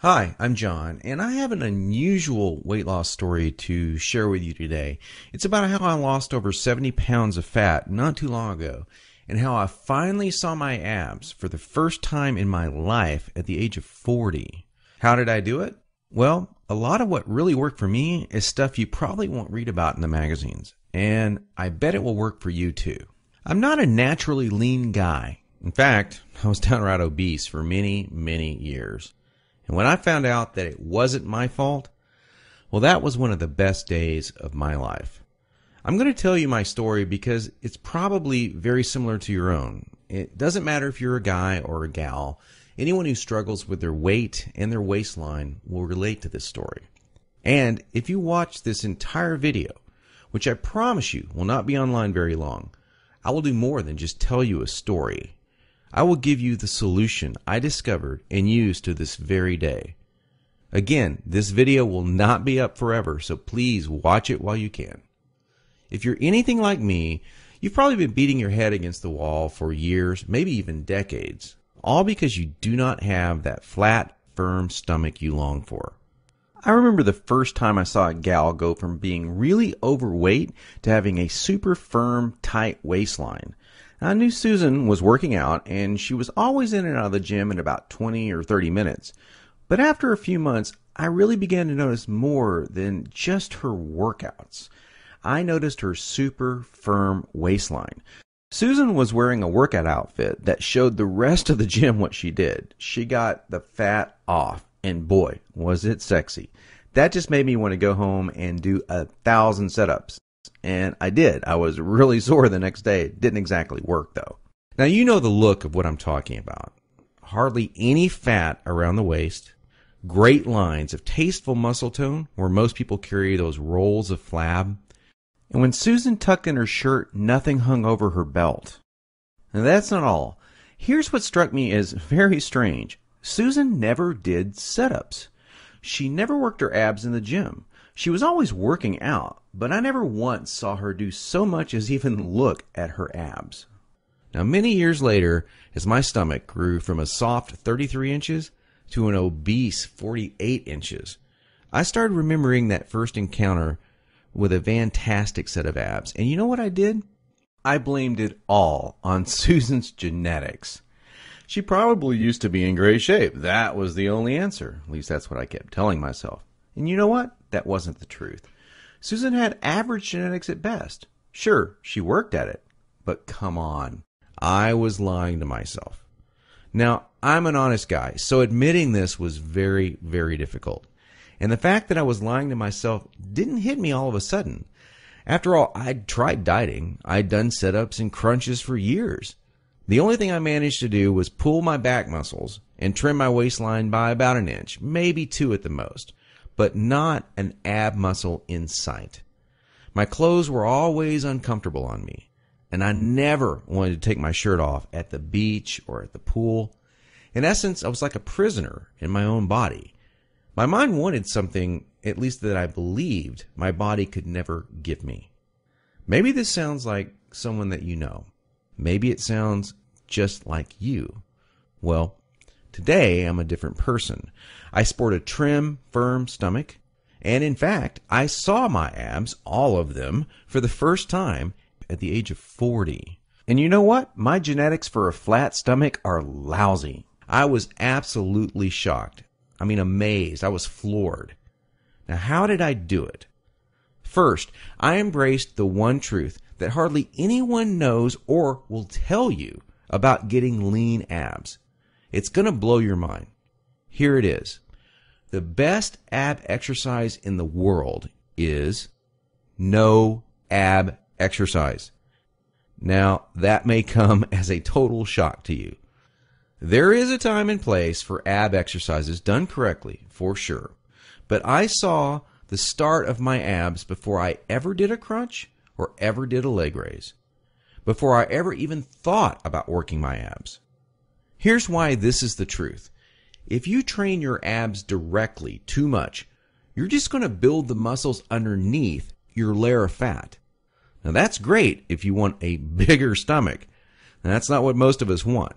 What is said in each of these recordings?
Hi, I'm John, and I have an unusual weight loss story to share with you today. It's about how I lost over 70 pounds of fat not too long ago, and how I finally saw my abs for the first time in my life at the age of 40. How did I do it? Well, a lot of what really worked for me is stuff you probably won't read about in the magazines, and I bet it will work for you too. I'm not a naturally lean guy. In fact, I was downright obese for many years. And when I found out that it wasn't my fault, well, that was one of the best days of my life. I'm going to tell you my story because it's probably very similar to your own. It doesn't matter if you're a guy or a gal. Anyone who struggles with their weight and their waistline will relate to this story. And if you watch this entire video, which I promise you will not be online very long, I will do more than just tell you a story. I will give you the solution I discovered and use to this very day. Again, this video will not be up forever, so please watch it while you can. If you're anything like me, you've probably been beating your head against the wall for years, maybe even decades, all because you do not have that flat, firm stomach you long for. I remember the first time I saw a gal go from being really overweight to having a super firm, tight waistline. I knew Susan was working out, and she was always in and out of the gym in about 20 or 30 minutes. But after a few months, I really began to notice more than just her workouts. I noticed her super firm waistline. Susan was wearing a workout outfit that showed the rest of the gym what she did. She got the fat off, and boy, was it sexy. That just made me want to go home and do 1,000 setups. And I did. I was really sore the next day. It didn't exactly work, though. Now, you know the look of what I'm talking about. Hardly any fat around the waist. Great lines of tasteful muscle tone, where most people carry those rolls of flab. And when Susan tucked in her shirt, nothing hung over her belt. And that's not all. Here's what struck me as very strange. Susan never did setups. She never worked her abs in the gym. She was always working out, but I never once saw her do so much as even look at her abs. Now, many years later, as my stomach grew from a soft 33 inches to an obese 48 inches, I started remembering that first encounter with a fantastic set of abs. And you know what I did? I blamed it all on Susan's genetics. She probably used to be in great shape. That was the only answer. At least that's what I kept telling myself. And you know what? That wasn't the truth. Susan had average genetics at best. Sure, she worked at it. But come on. I was lying to myself. Now, I'm an honest guy, so admitting this was very difficult. And the fact that I was lying to myself didn't hit me all of a sudden. After all, I'd tried dieting. I'd done sit-ups and crunches for years. The only thing I managed to do was pull my back muscles and trim my waistline by about an inch, maybe 2 at the most, but not an ab muscle in sight. My clothes were always uncomfortable on me, and I never wanted to take my shirt off at the beach or at the pool. In essence, I was like a prisoner in my own body. My mind wanted something, at least that I believed, my body could never give me. Maybe this sounds like someone that you know. Maybe it sounds just like you. Well, today I'm a different person. I sport a trim, firm stomach, and in fact, I saw my abs, all of them, for the first time at the age of 40. And you know what? My genetics for a flat stomach are lousy. I was absolutely shocked. I mean, amazed. I was floored. Now, how did I do it? First, I embraced the one truth that hardly anyone knows or will tell you about getting lean abs. It's going to blow your mind. Here it is. The best ab exercise in the world is no ab exercise. Now, that may come as a total shock to you. There is a time and place for ab exercises done correctly, for sure. But I saw the start of my abs before I ever did a crunch or ever did a leg raise, before I ever even thought about working my abs. Here's why this is the truth. If you train your abs directly too much, you're just going to build the muscles underneath your layer of fat. Now that's great if you want a bigger stomach. And that's not what most of us want.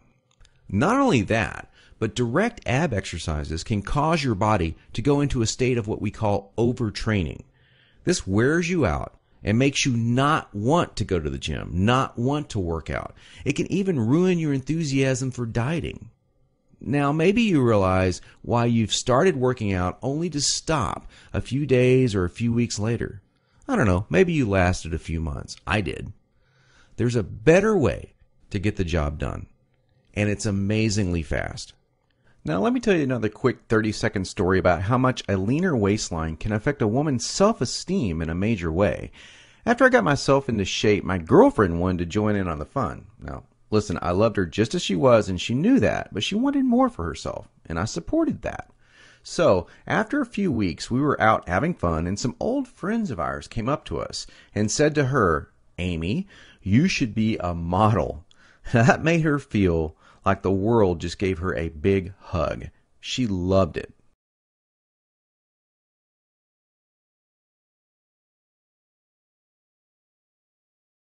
Not only that, But direct ab exercises can cause your body to go into a state of what we call overtraining. This wears you out and makes you not want to go to the gym, not want to work out. It can even ruin your enthusiasm for dieting. Now, maybe you realize why you've started working out only to stop a few days or a few weeks later. I don't know, maybe you lasted a few months. I did. There's a better way to get the job done, and it's amazingly fast. Now, let me tell you another quick 30-second story about how much a leaner waistline can affect a woman's self-esteem in a major way. After I got myself into shape, my girlfriend wanted to join in on the fun. Now, listen, I loved her just as she was, and she knew that, but she wanted more for herself, and I supported that. So, after a few weeks, we were out having fun, and some old friends of ours came up to us and said to her, "Amy, you should be a model." That made her feel like the world just gave her a big hug. She loved it.